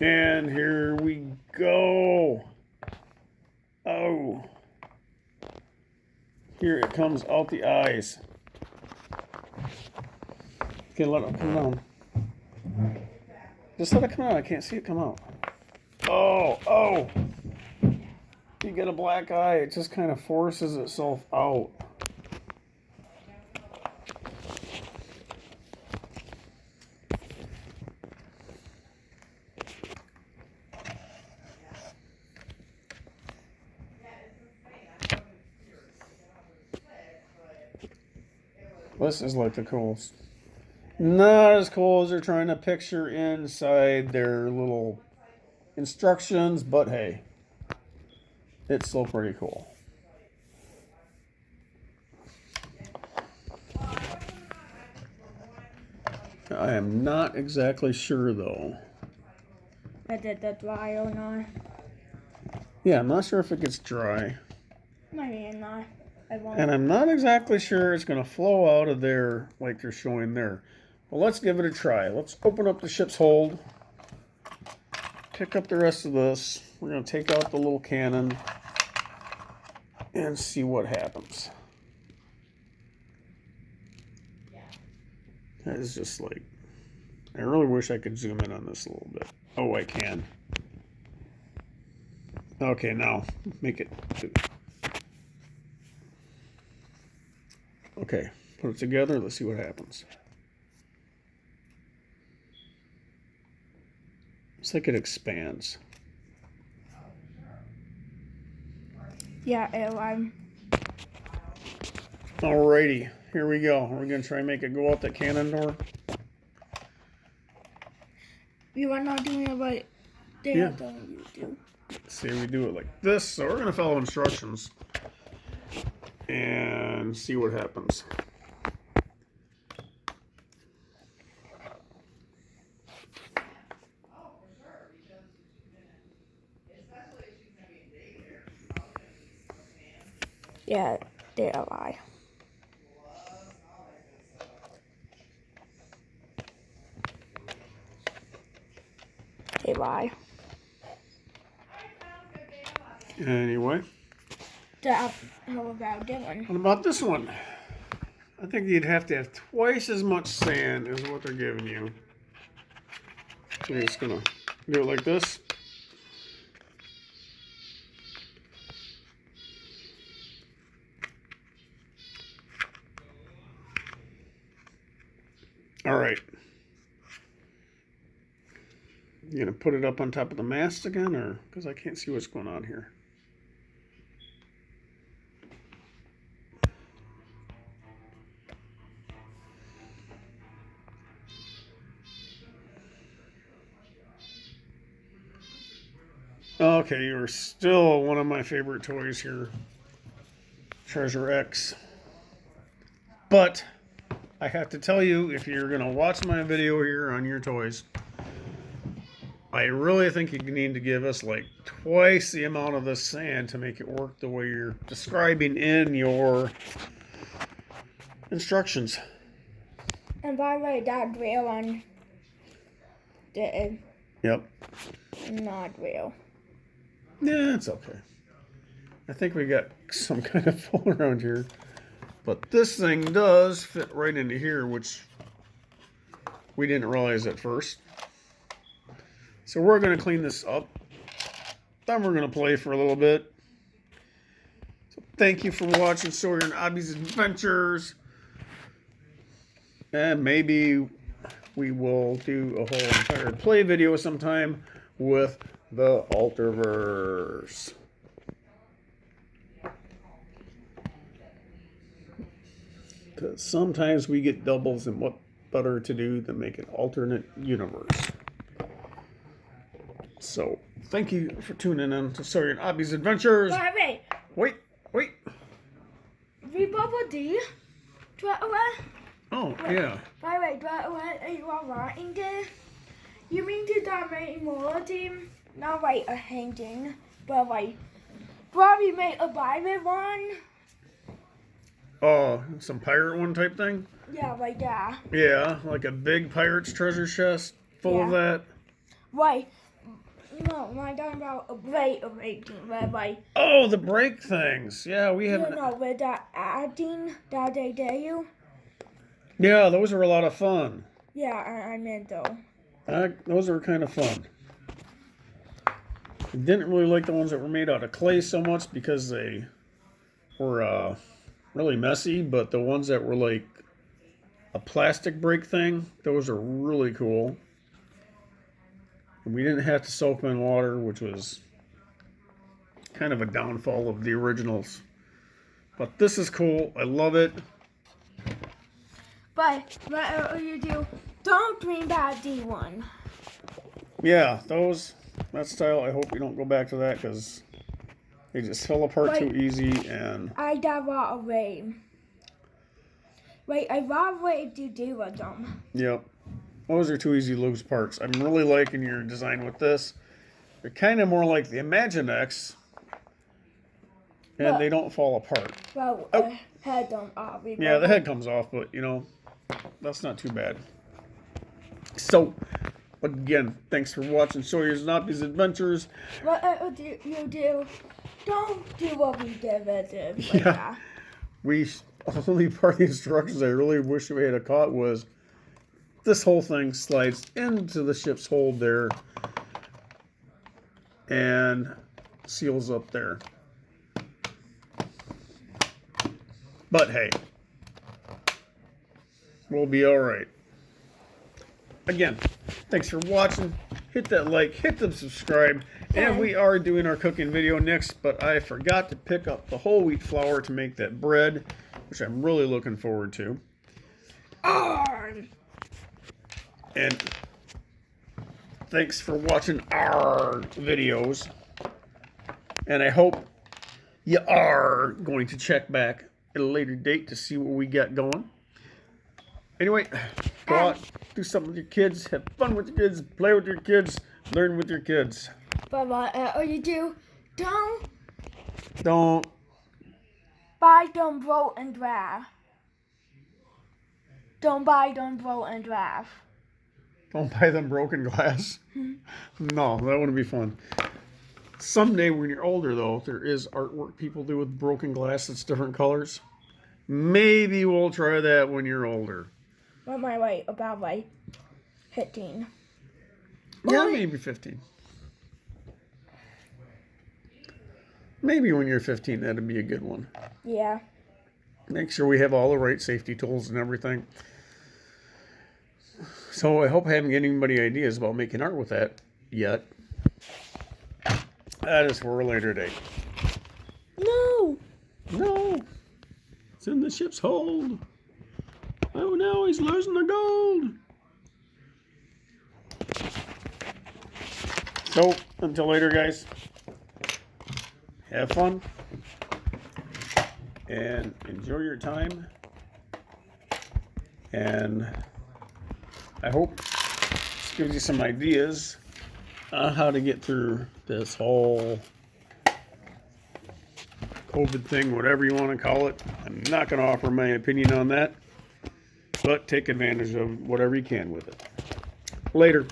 And here we go. Oh. Here it comes out the eyes. Okay, let it come down. Just let it come out. I can't see it come out. Oh. You get a black eye, it just kind of forces itself out. This is like the coolest. Not as cool as they're trying to picture inside their little instructions, but hey, it's still pretty cool. I am not exactly sure though. Did that dry or not? Yeah, I'm not sure if it gets dry. Maybe not. And I'm not exactly sure it's going to flow out of there like they're showing there. Well, let's give it a try. Let's open up the ship's hold. Pick up the rest of this. We're going to take out the little cannon and see what happens. That is just like, I really wish I could zoom in on this a little bit. Oh, I can. Okay, now make it. Okay, put it together. Let's see what happens. It's like it expands. Yeah, airline. Alrighty, here we go. We're gonna try and make it go out that cannon door. You are not doing it right. They Yeah. are telling you to. See, we do it like this. So we're gonna follow instructions and see what happens. Yeah, they are right. They lie. Anyway, How about Dylan? what about this one? I think you'd have to have twice as much sand as what they're giving you. So you're just gonna do it like this. All right. You gonna put it up on top of the mast again, or because I can't see what's going on here? Okay, you're still one of my favorite toys here, Treasure X. But I have to tell you, if you're gonna watch my video here on your toys, I really think you need to give us like twice the amount of the sand to make it work the way you're describing in your instructions. And by the way, that real one is Yep. not real. Yeah, it's okay. I think we got some kind of hole around here. But this thing does fit right into here, which we didn't realize at first. So we're going to clean this up. Then we're going to play for a little bit. So thank you for watching Sawyer and Abby's Adventures. And maybe we will do a whole entire play video sometime with the Alterverse. Because sometimes we get doubles, and what better to do than make an alternate universe. So, thank you for tuning in to Sawyer and Abby's Adventures. Wait. Everybody, Oh, yeah. By the way, are you alright in there? You mean to dominate more team? Not like a hanging, but like probably make a private one. Oh, some pirate one type thing? Yeah, like that. Yeah, like a big pirate's treasure chest full of that. Right. No, I'm not talking about a brake of 18, but like, Oh, the brake things. Yeah, we you haven't. know, with that adding that they do. Yeah, those were a lot of fun. Yeah, I meant though. Those were kind of fun. I didn't really like the ones that were made out of clay so much because they were really messy, but the ones that were like a plastic brake thing, those are really cool. And we didn't have to soak them in water, which was kind of a downfall of the originals. But this is cool. I love it. But whatever you do, don't bring back D1. Yeah, that style, I hope we don't go back to that because they just fell apart too easy. And I got a away. Wait, I got away to do with them. yep, those are too easy to lose parts. I'm really liking your design with this. They're kind of more like the Imaginex, and they don't fall apart. Well, head them off. Yeah, the head comes off, but that's not too bad. So, again, thanks for watching Sawyer's Noppy's Adventures. Whatever you do, don't do what we did with it. Yeah. Only part of the instructions I really wish we had caught was this whole thing slides into the ship's hold there and seals up there. But hey, we'll be all right. Again, thanks for watching. Hit that like, hit the subscribe. And we are doing our cooking video next, but I forgot to pick up the whole wheat flour to make that bread, which I'm really looking forward to. And thanks for watching our videos. And I hope you are going to check back at a later date to see what we got going. Anyway, go out, do something with your kids, have fun with your kids, play with your kids, learn with your kids. But whatever you do, don't buy them vote and draft. Don't buy them vote and draft. Don't buy them broken glass. No, that wouldn't be fun. Someday when you're older, though, there is artwork people do with broken glass that's different colors. Maybe we'll try that when you're older. What am I right? About like 15. Yeah, maybe 15. Maybe when you're 15, that'd be a good one. Yeah. Make sure we have all the right safety tools and everything. So I hope I haven't given anybody ideas about making art with that yet. That is for a later date. No. No. It's in the ship's hold. Oh, now he's losing the gold. So, until later, guys. Have fun. And enjoy your time. And I hope this gives you some ideas on how to get through this whole COVID thing, whatever you want to call it. I'm not going to offer my opinion on that, but take advantage of whatever you can with it. Later.